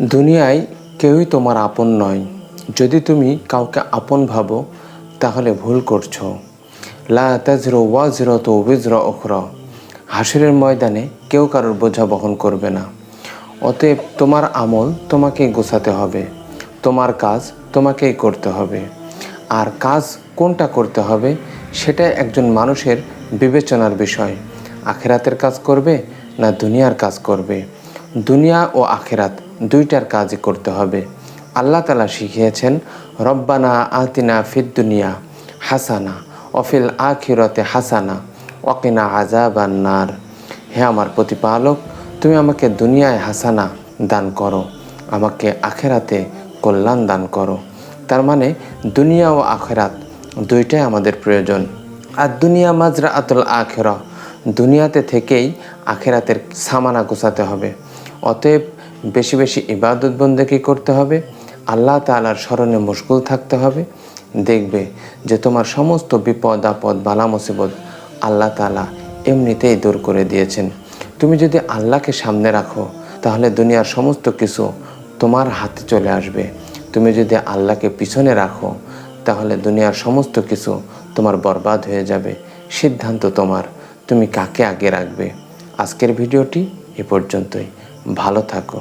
দুনিয়ায় কেউই তোমার আপন নয়। যদি তুমি কাউকে আপন ভাবো তাহলে ভুল করছো। লা তাজরু ওয়াজরাতু বিজরা উখরা। হাসরের ময়দানে কেউ কারোর বোঝা বহন করবে না। অতএব তোমার আমল তোমাকেই গোছাতে হবে, তোমার কাজ তোমাকেই করতে হবে। আর কাজ কোনটা করতে হবে সেটা একজন মানুষের বিবেচনার বিষয়। আখেরাতের কাজ করবে না দুনিয়ার কাজ করবে। দুনিয়া ও আখেরাত দুইটার কাজই করতে হবে। আল্লাহ তাআলা শিখিয়েছেন, রব্বানা আতিনা ফিদ দুনিয়া হাসানা অফিল আখিরাতে হাসানা ওয়াকিনা আযাবান নার। হে আমার প্রতিপালক, তুমি আমাকে দুনিয়ায় হাসানা দান করো, আমাকে আখেরাতে কল্যাণ দান করো। তার মানে দুনিয়া ও আখেরাত দুইটাই আমাদের প্রয়োজন। আর দুনিয়া মাজরা আতুল আখেরা, দুনিয়াতে থেকেই আখেরাতের সামানা গোছাতে হবে। অতএব বেশি বেশি ইবাদত বন্দেগী করতে হবে, আল্লাহ তাআলার স্মরণে মশগুল থাকতে হবে। দেখবে যে তোমার সমস্ত বিপদ আপদ বালা মুসিবত আল্লাহ তাআলা এমনিতেই দূর করে দিয়েছেন। তুমি যদি আল্লাহকে সামনে রাখো তাহলে দুনিয়ার সমস্ত কিছু তোমার হাতে চলে আসবে। তুমি যদি আল্লাহকে পিছনে রাখো তাহলে দুনিয়ার সমস্ত কিছু তোমার বরবাদ হয়ে যাবে। সিদ্ধান্ত তোমার, তুমি কাকে আগে রাখবে। আজকের ভিডিওটি এ পর্যন্তই। ভালো থাকো।